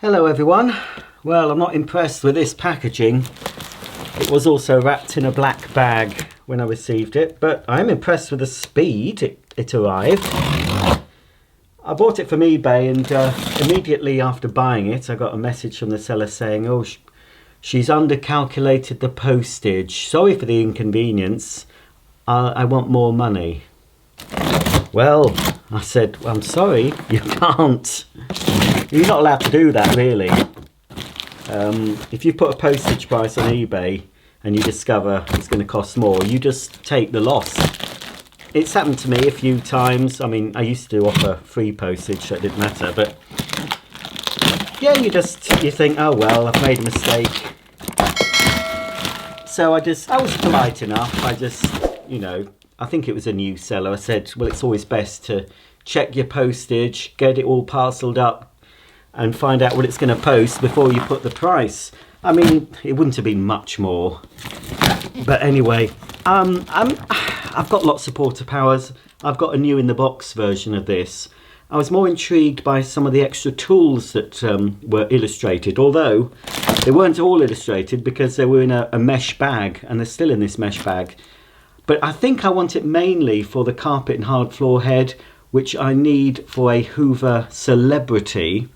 Hello everyone. Well, I'm not impressed with this packaging. It was also wrapped in a black bag when I received it, but I'm impressed with the speed it arrived. I bought it from eBay and immediately after buying it I got a message from the seller saying, oh, she's undercalculated the postage. Sorry for the inconvenience. I want more money. Well, I said, well, I'm sorry, you can't. You're not allowed to do that, really. If you put a postage price on eBay and you discover it's going to cost more, you just take the loss. It's happened to me a few times. I mean, I used to offer free postage, so it didn't matter. But yeah, you think, oh well, I've made a mistake. So I was polite enough. I think it was a new seller. I said, well, it's always best to check your postage, get it all parcelled up, and find out what it's going to post before you put the price. I mean, it wouldn't have been much more. But anyway, I've got lots of Portapowers. I've got a new in the box version of this. I was more intrigued by some of the extra tools that were illustrated, although they weren't all illustrated because they were in a mesh bag, and they're still in this mesh bag. But I think I want it mainly for the carpet and hard floor head, which I need for a Hoover Celebrity,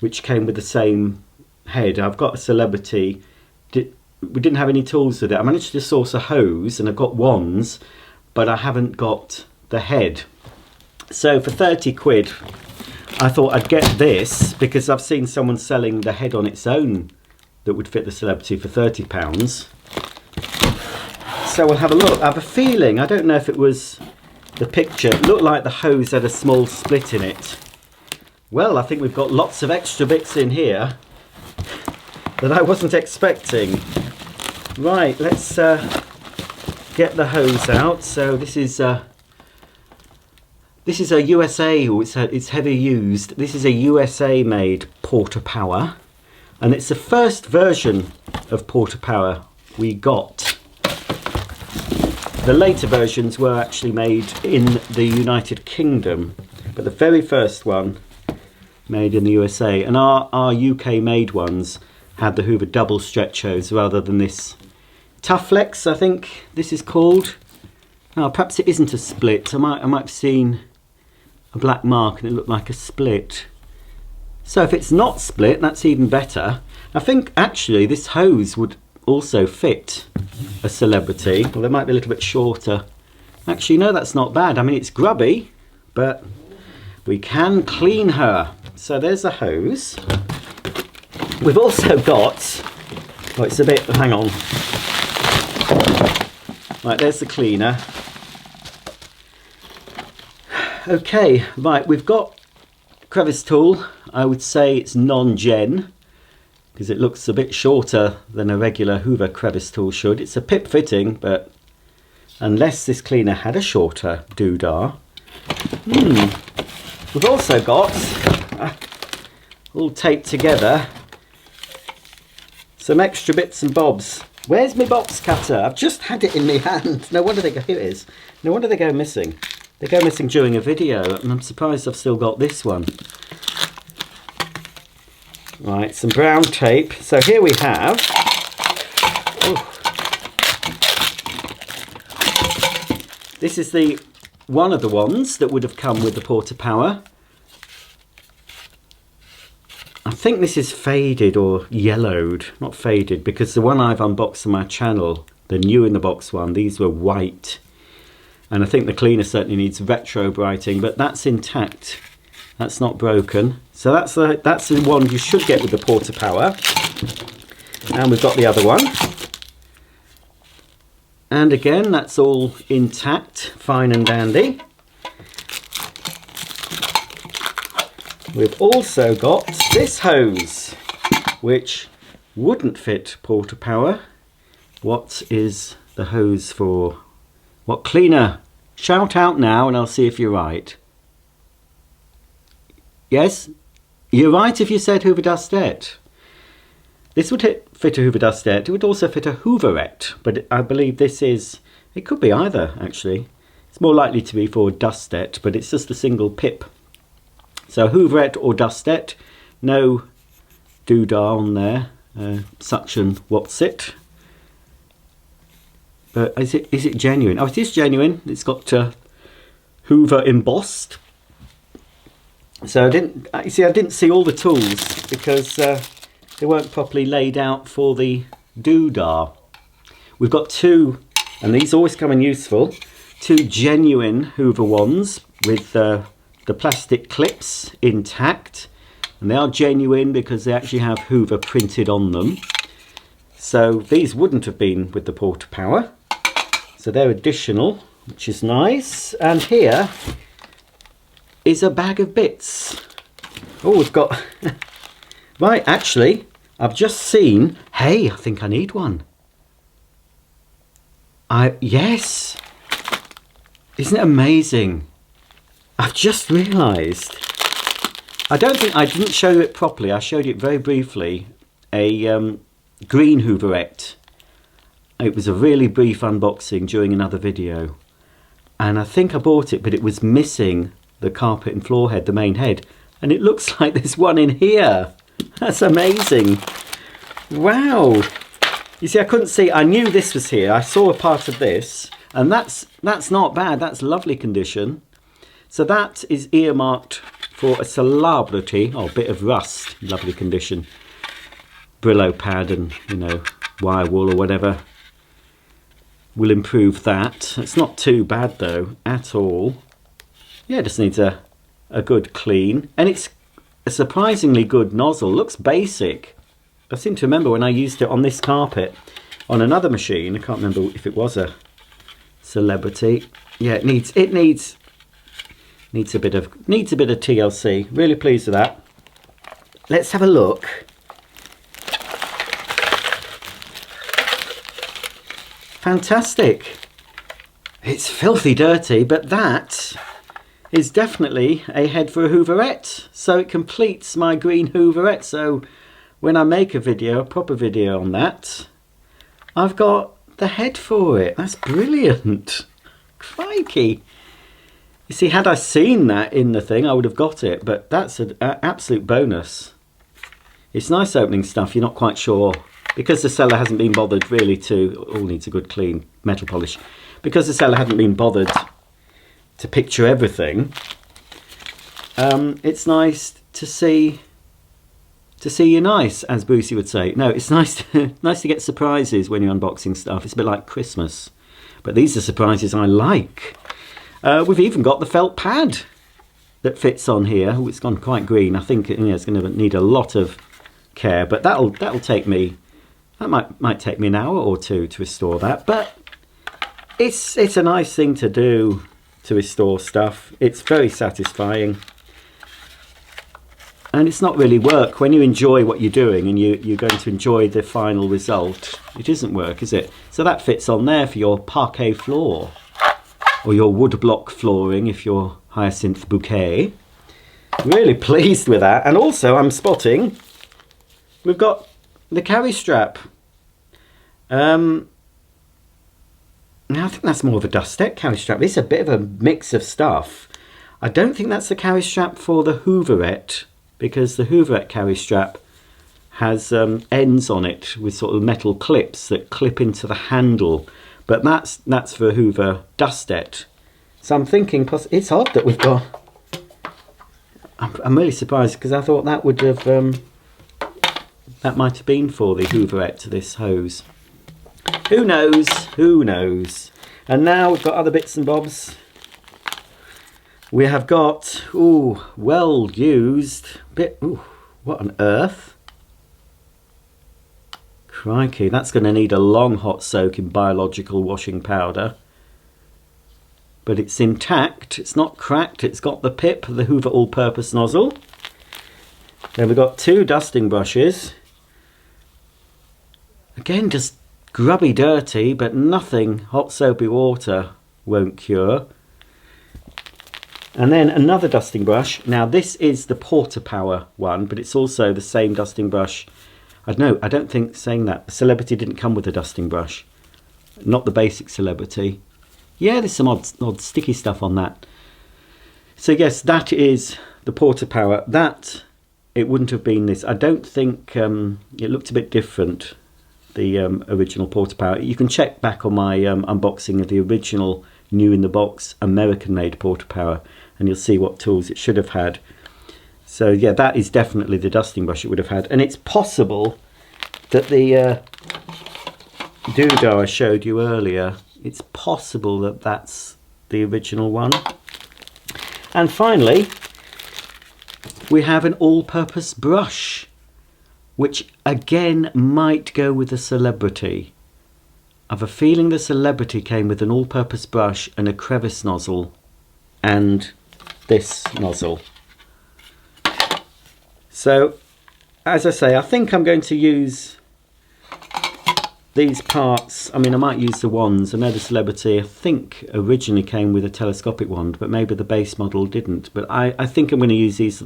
which came with the same head. I've got a Celebrity. We didn't have any tools with it. I managed to source a hose and I've got wands, but I haven't got the head. So for 30 quid, I thought I'd get this because I've seen someone selling the head on its own that would fit the Celebrity for £30. So we'll have a look. I have a feeling, I don't know if it was the picture, it looked like the hose had a small split in it. Well, I think we've got lots of extra bits in here that I wasn't expecting. Right, let's get the hose out. So this is a USA, it's heavy used. This is a USA made Portapower, and it's the first version of Portapower we got. The later versions were actually made in the United Kingdom, but the very first one made in the USA, and our UK made ones had the Hoover double stretch hose rather than this Toughflex, I think this is called. Now perhaps it isn't a split. I might have seen a black mark and it looked like a split. So if it's not split, that's even better. I think actually this hose would also fit a Celebrity. Well, they might be a little bit shorter. Actually, no, that's not bad. I mean, it's grubby, but we can clean her. So there's a hose. We've also got, oh, it's a bit, hang on. Right, there's the cleaner. Okay, right, we've got crevice tool. I would say it's non-gen because it looks a bit shorter than a regular Hoover crevice tool should. It's a pip fitting, but unless this cleaner had a shorter doodah. We've also got, all taped together, some extra bits and bobs. Where's my box cutter? I've just had it in my hand. No wonder they go, here it is. No wonder they go missing. They go missing during a video, and I'm surprised I've still got this one. Right, some brown tape. So here we have, this is one of the ones that would have come with the Portapower. I think this is faded or yellowed, not faded, because the one I've unboxed on my channel, the new in the box one, these were white. And I think the cleaner certainly needs retro brighting, but that's intact. That's not broken. So that's the one you should get with the Portapower. And we've got the other one. And again, that's all intact, fine and dandy. We've also got this hose, which wouldn't fit Portapower. What is the hose for? What cleaner? Shout out now and I'll see if you're right. Yes, you're right if you said Hoover Dustette. This would fit a Hoover Dustette. It would also fit a Hooverette, but I believe this is, it could be either actually. It's more likely to be for Dustette, but it's just a single pip. So Hooverette or Dustette, no doodah on there, suction what's it. But is it genuine? Oh, it is genuine. It's got Hoover embossed. So I didn't see all the tools because they weren't properly laid out for the doodah. We've got two, and these always come in useful, two genuine Hoover wands with the plastic clips intact, and they are genuine because they actually have Hoover printed on them. So these wouldn't have been with the Portapower, so they're additional, which is nice. And here is a bag of bits. Oh, we've got right, actually I've just seen, hey, I think I need one. Yes, isn't it amazing? I've just realised, I didn't show it properly, I showed it very briefly, a green Hooverette. It was a really brief unboxing during another video, and I think I bought it, but it was missing the carpet and floor head, the main head, and it looks like there's one in here. That's amazing. Wow. You see, I couldn't see, I knew this was here, I saw a part of this, and that's not bad, that's lovely condition. So that is earmarked for a Celebrity, oh, bit of rust, lovely condition. Brillo pad and, you know, wire wool or whatever will improve that. It's not too bad though, at all. Yeah, it just needs a good clean, and it's a surprisingly good nozzle. Looks basic. I seem to remember when I used it on this carpet on another machine. I can't remember if it was a Celebrity. Yeah, it needs a bit of TLC. Really pleased with that. Let's have a look. Fantastic. It's filthy dirty, but that is definitely a head for a Hooverette. So it completes my green Hooverette. So when I make a video, a proper video on that, I've got the head for it. That's brilliant. Crikey. You see, had I seen that in the thing, I would have got it, but that's an absolute bonus. It's nice opening stuff, you're not quite sure. Because the seller hasn't been bothered really to, all needs a good clean metal polish. Because the seller hadn't been bothered to picture everything, it's nice to see you nice, as Brucey would say. No, it's nice to get surprises when you're unboxing stuff. It's a bit like Christmas. But these are surprises I like. We've even got the felt pad that fits on here. Oh, it's gone quite green. I think it's going to need a lot of care, but that'll take me. That might take me an hour or two to restore that. But it's a nice thing to do, to restore stuff. It's very satisfying, and it's not really work. When you enjoy what you're doing and you're going to enjoy the final result, it isn't work, is it? So that fits on there for your parquet floor, or your woodblock flooring if you're hyacinth bouquet. Really pleased with that. And also I'm spotting we've got the carry strap. Now I think that's more of a dust deck carry strap. This is a bit of a mix of stuff. I don't think that's the carry strap for the Hooverette, because the Hooverette carry strap has ends on it with sort of metal clips that clip into the handle. But that's for Hoover dustette. So I'm thinking, it's odd that we've got. I'm really surprised, because I thought that would have that might have been for the Hooverette, this hose. Who knows? Who knows? And now we've got other bits and bobs. We have got well used bit. Ooh, what on earth? Crikey, that's going to need a long hot soak in biological washing powder. But it's intact, it's not cracked, it's got the pip, the Hoover all-purpose nozzle. Then we've got two dusting brushes. Again, just grubby dirty, but nothing hot soapy water won't cure. And then another dusting brush. Now this is the Portapower one, but it's also the same dusting brush. I don't think saying that. The Celebrity didn't come with a dusting brush. Not the basic Celebrity. Yeah, there's some odd sticky stuff on that. So yes, that is the Portapower. That it wouldn't have been this. I don't think it looked a bit different, the original Portapower. You can check back on my unboxing of the original new in the box American made Portapower, and you'll see what tools it should have had. So yeah, that is definitely the dusting brush it would have had. And it's possible that the doodah I showed you earlier, it's possible that that's the original one. And finally, we have an all-purpose brush, which again might go with the Celebrity. I've a feeling the Celebrity came with an all-purpose brush and a crevice nozzle and this nozzle. So, as I say, I think I'm going to use these parts. I mean, I might use the wands. I know the Celebrity, I think, originally came with a telescopic wand, but maybe the base model didn't. But I think I'm going to use these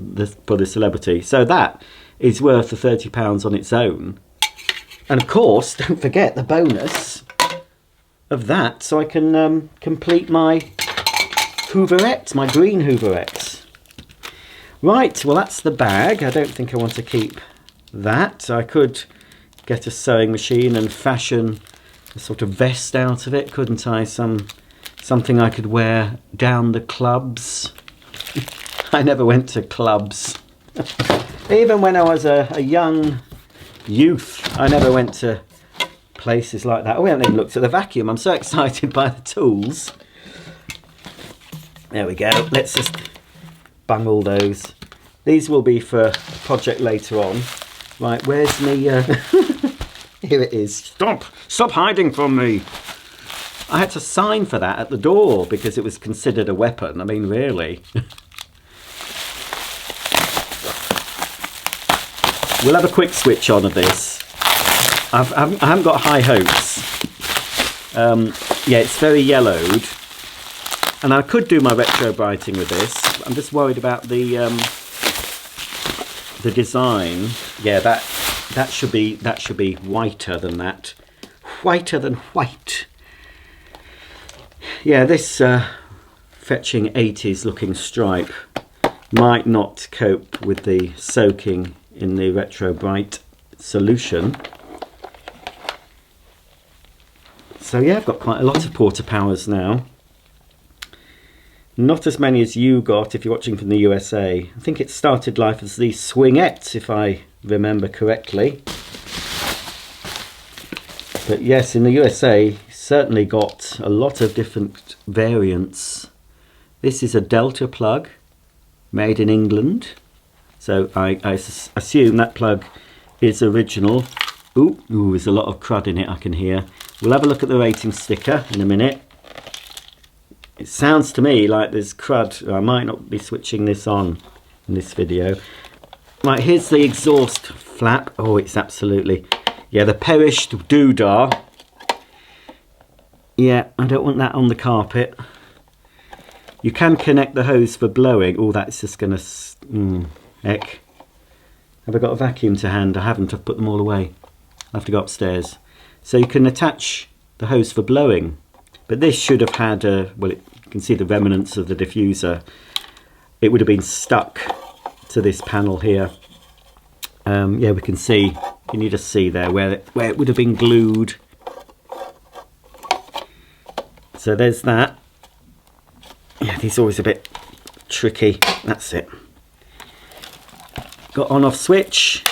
for the Celebrity. So that is worth the £30 on its own. And of course, don't forget the bonus of that, so I can complete my Hooverette, my green Hooverette. Right, well that's the bag. I don't think I want to keep that. I could get a sewing machine and fashion a sort of vest out of it, couldn't I? Something I could wear down the clubs. I never went to clubs. Even when I was a young youth, I never went to places like that. Oh, we haven't even looked at the vacuum. I'm so excited by the tools. There we go. Let's just bung all those. These will be for a project later on. Right, where's me? Here it is. Stop hiding from me. I had to sign for that at the door because it was considered a weapon. I mean, really. We'll have a quick switch on of this. I haven't got high hopes. Yeah, it's very yellowed. And I could do my retro brighting with this. I'm just worried about the design. Yeah, that should be whiter than that. Whiter than white. Yeah, this fetching 80s looking stripe might not cope with the soaking in the retro bright solution. So yeah, I've got quite a lot of Portapowers now. Not as many as you got if you're watching from the USA. I think it started life as the Swingette, if I remember correctly. But yes, in the USA, certainly got a lot of different variants. This is a Delta plug, made in England. So I assume that plug is original. Ooh, there's a lot of crud in it, I can hear. We'll have a look at the rating sticker in a minute. It sounds to me like there's crud. I might not be switching this on in this video. Right, here's the exhaust flap. Oh, it's absolutely... Yeah, the perished doodah. Yeah, I don't want that on the carpet. You can connect the hose for blowing. Oh, that's just going to... heck. Have I got a vacuum to hand? I haven't. I've put them all away. I have to go upstairs. So you can attach the hose for blowing. But this should have had a... Well, you can see the remnants of the diffuser. It would have been stuck to this panel here. Yeah, we can see... Can you just see there where it would have been glued? So there's that. Yeah, these are always a bit tricky. That's it. Got on-off switch.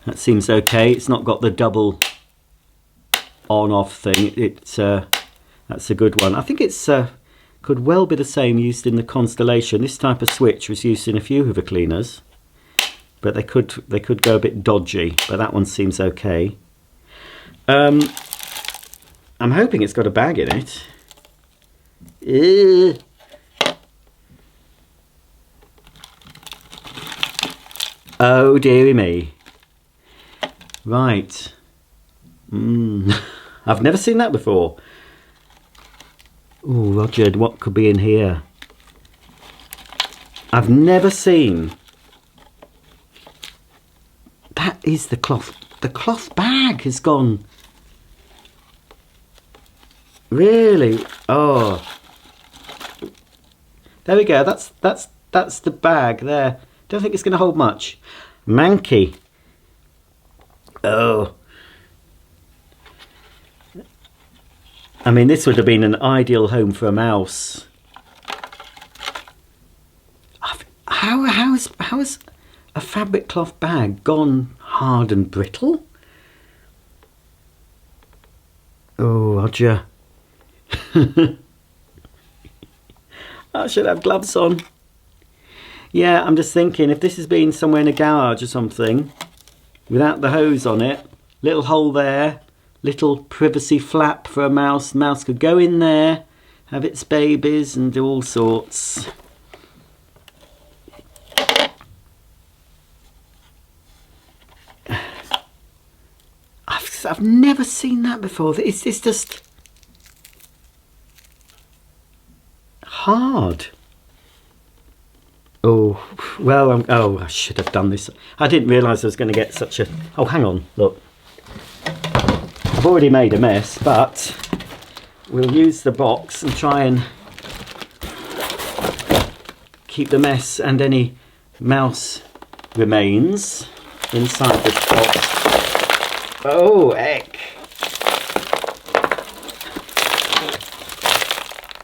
That seems okay. It's not got the double on-off thing. That's a good one. I think it's could well be the same used in the Constellation. This type of switch was used in a few Hoover cleaners, but they could go a bit dodgy. But that one seems okay. I'm hoping it's got a bag in it. Oh dearie me. Right. I've never seen that before. Oh, Roger, what could be in here? I've never seen. That is the cloth. The cloth bag has gone. Really? Oh. There we go. That's the bag there. Don't think it's going to hold much. Manky. Oh. I mean, this would have been an ideal home for a mouse. How has a fabric cloth bag gone hard and brittle? Oh, Roger. I should have gloves on. Yeah, I'm just thinking, if this has been somewhere in a garage or something, without the hose on it, little hole there, little privacy flap for a mouse. Mouse could go in there, have its babies and do all sorts. I've never seen that before. It's just hard. Oh, well, oh, I should have done this. I didn't realise I was going to get such a... Oh, hang on, look. I've already made a mess, but we'll use the box and try and keep the mess and any mouse remains inside this box. Oh, heck.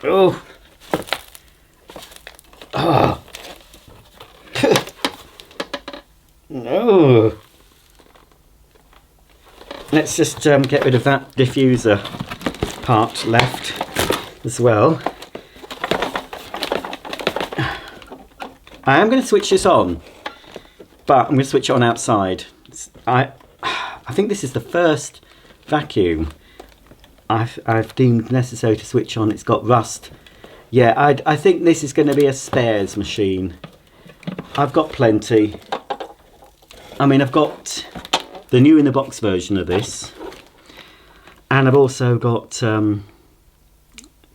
Oh. Oh. No. Let's just get rid of that diffuser part left as well. I am going to switch this on, but I'm going to switch it on outside. I think this is the first vacuum I've deemed necessary to switch on. It's got rust. Yeah, I think this is going to be a spares machine. I've got plenty. I mean, I've got the new in the box version of this, and I've also got some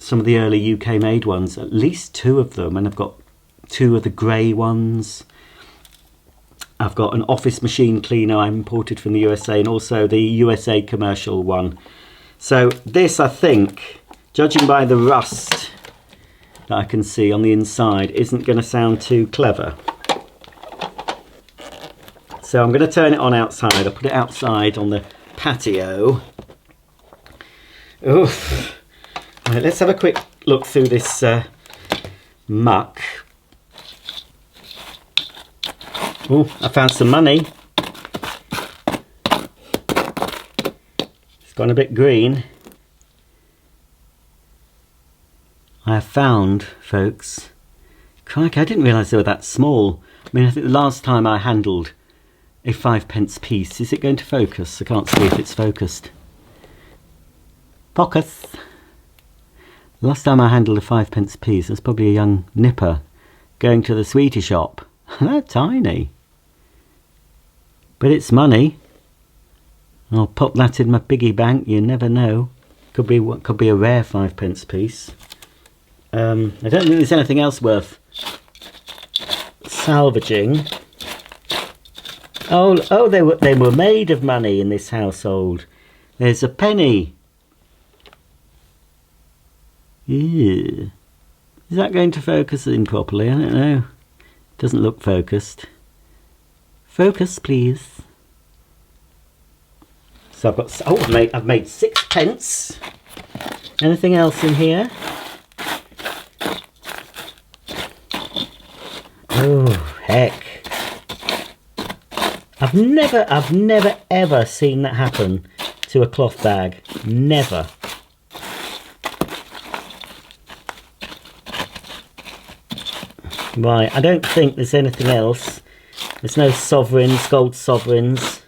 of the early UK made ones, at least 2 of them, and I've got 2 of the grey ones. I've got an office machine cleaner I imported from the USA, and also the USA commercial one. So this, I think, judging by the rust that I can see on the inside, isn't going to sound too clever. So I'm going to turn it on outside. I'll put it outside on the patio. Oof. Right, let's have a quick look through this muck. Oh, I found some money. It's gone a bit green. I have found, folks, crikey, I didn't realise they were that small. I mean, I think the last time I handled a 5p piece, is it going to focus? I can't see if it's focused. Focus. Last time I handled a 5p piece, there's probably a young nipper going to the sweetie shop. They're tiny. But it's money. I'll pop that in my piggy bank, you never know. Could be a rare 5p piece. I don't think there's anything else worth salvaging. Oh, they were made of money in this household. There's a penny. Ew. Is that going to focus in properly? I don't know. Doesn't look focused. Focus, please. So I've got. Oh, I've made 6p. Anything else in here? Oh, heck. I've never ever seen that happen to a cloth bag. Never. Right, I don't think there's anything else. There's no sovereigns, gold sovereigns,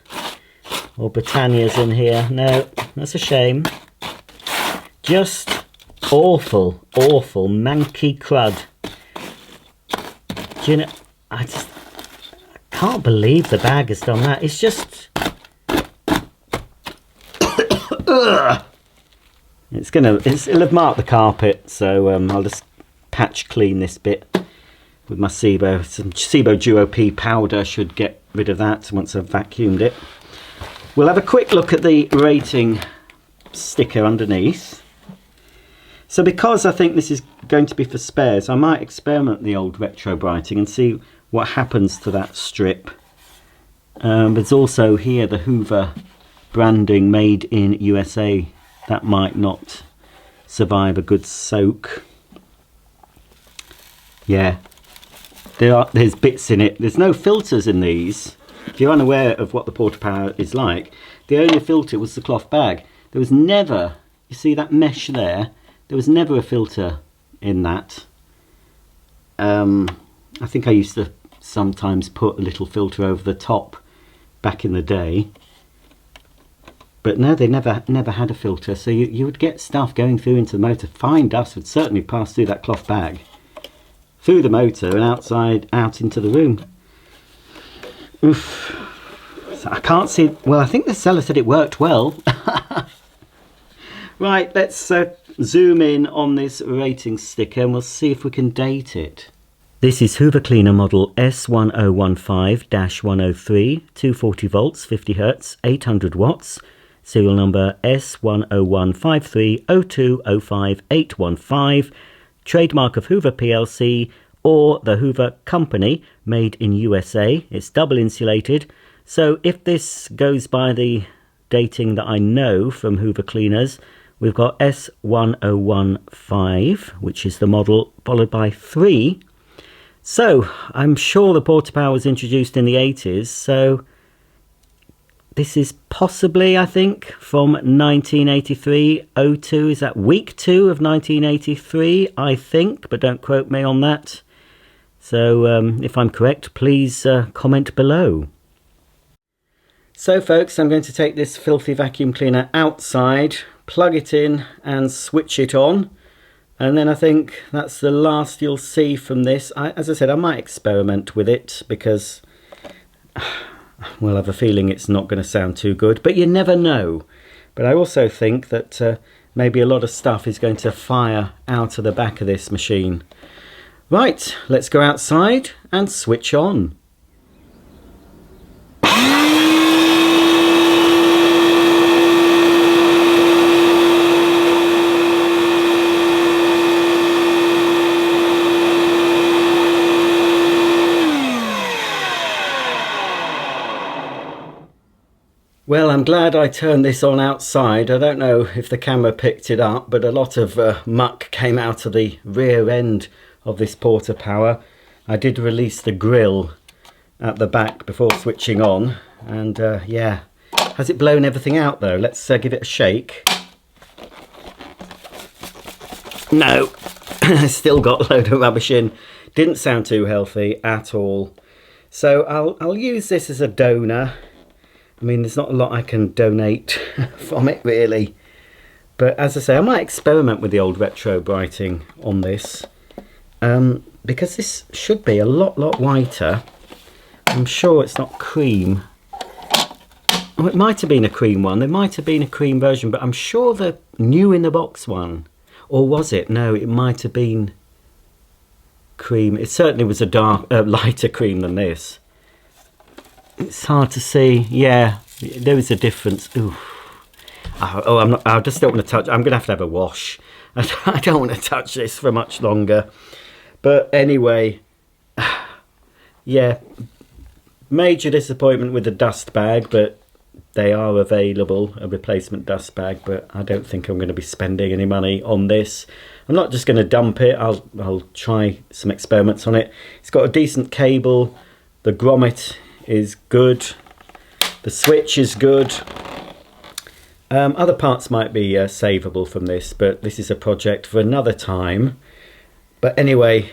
or Britannias in here. No, that's a shame. Just awful, awful, manky crud. Do you know, I can't believe the bag has done that. It's just... it'll have marked the carpet, so I'll just patch clean this bit with my Sebo. Some Sebo Duo P powder should get rid of that once I've vacuumed it. We'll have a quick look at the rating sticker underneath. So because I think this is going to be for spares, I might experiment the old retro brighting and see what happens to that strip. There's also here the Hoover branding, made in USA. That might not survive a good soak. Yeah, there's bits in it. There's no filters in these. If you're unaware of what the Portapower is like, the only filter was the cloth bag. There was never, you see that mesh there? There was never a filter in that. I think I used to sometimes put a little filter over the top back in the day. But no, they never had a filter, so you would get stuff going through into the motor. Fine dust would certainly pass through that cloth bag, through the motor and outside, out into the room. Oof. So I can't see, well, I think the seller said it worked well. Right, let's zoom in on this rating sticker and we'll see if we can date it. This is Hoover Cleaner model S1015-103, 240 volts, 50 Hz, 800 watts. Serial number S1015302058815, trademark of Hoover PLC or the Hoover Company, made in USA. It's double insulated, so if this goes by the dating that I know from Hoover Cleaners, we've got S1015, which is the model, followed by 3. So I'm sure the Portapower was introduced in the 80s, so this is possibly, I think, from 1983, 02. Is that week 2 of 1983, I think, but don't quote me on that. So if I'm correct, please comment below. So folks, I'm going to take this filthy vacuum cleaner outside, plug it in and switch it on. And then I think that's the last you'll see from this. As I said, I might experiment with it because, well, I have a feeling it's not going to sound too good, but you never know. But I also think that maybe a lot of stuff is going to fire out of the back of this machine. Right, let's go outside and switch on. Well, I'm glad I turned this on outside. I don't know if the camera picked it up, but a lot of muck came out of the rear end of this Portapower. I did release the grill at the back before switching on, and yeah. Has it blown everything out though? Let's give it a shake. No, still got a load of rubbish in. Didn't sound too healthy at all. So I'll use this as a donor. I mean, there's not a lot I can donate from it really, but as I say, I might experiment with the old retro brighting on this, because this should be a lot whiter. I'm sure it's not cream. Oh, it might have been a cream one. There might have been a cream version, but I'm sure the new in the box one, or was it? No, it might have been cream. It certainly was a lighter cream than this. It's hard to see. Yeah, there is a difference. Ooh. Oh, I just don't want to touch. I'm going to have a wash. I don't want to touch this for much longer. But anyway, yeah, major disappointment with the dust bag, but they are available, a replacement dust bag, but I don't think I'm going to be spending any money on this. I'm not just going to dump it. I'll try some experiments on it. It's got a decent cable. The grommet is good, the switch is good. Other parts might be savable from this, but this is a project for another time. But anyway,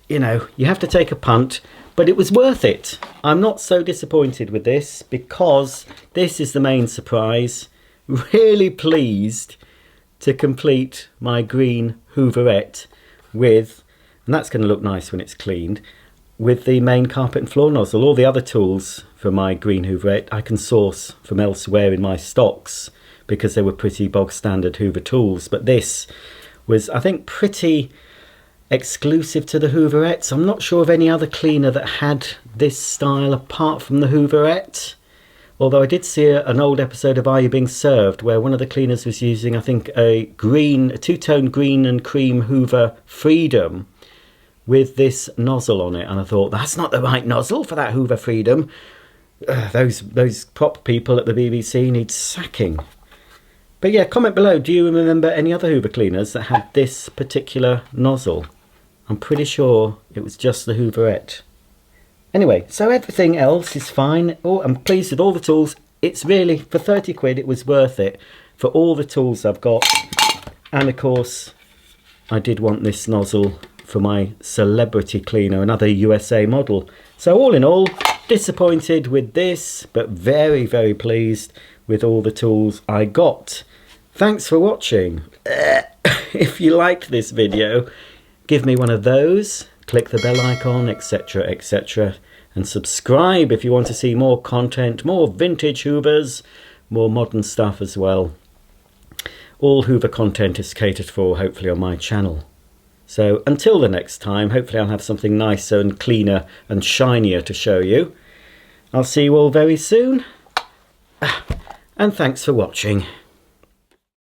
you know, you have to take a punt, but it was worth it. I'm not so disappointed with this because this is the main surprise. Really pleased to complete my green Hooverette with, and that's going to look nice when it's cleaned, with the main carpet and floor nozzle. All the other tools for my green Hooverette I can source from elsewhere in my stocks because they were pretty bog standard Hoover tools, but this was, I think, pretty exclusive to the Hooverettes. I'm not sure of any other cleaner that had this style apart from the Hooverette, although I did see an old episode of Are You Being Served where one of the cleaners was using, I think, a two-tone green and cream Hoover Freedom, with this nozzle on it, and I thought that's not the right nozzle for that Hoover Freedom. Those prop people at the BBC need sacking. But yeah, comment below, do you remember any other Hoover cleaners that had this particular nozzle? I'm pretty sure it was just the Hooverette. Anyway, so everything else is fine. Oh, I'm pleased with all the tools. It's really, for 30 quid, it was worth it for all the tools I've got. And of course, I did want this nozzle for my Celebrity cleaner, another USA model. So all in all, disappointed with this, but very, very pleased with all the tools I got. Thanks for watching. If you liked this video, give me one of those, click the bell icon, etc, etc, and subscribe if you want to see more content, more vintage Hoovers, more modern stuff as well. All Hoover content is catered for, hopefully, on my channel. So until the next time, hopefully I'll have something nicer and cleaner and shinier to show you. I'll see you all very soon. And thanks for watching.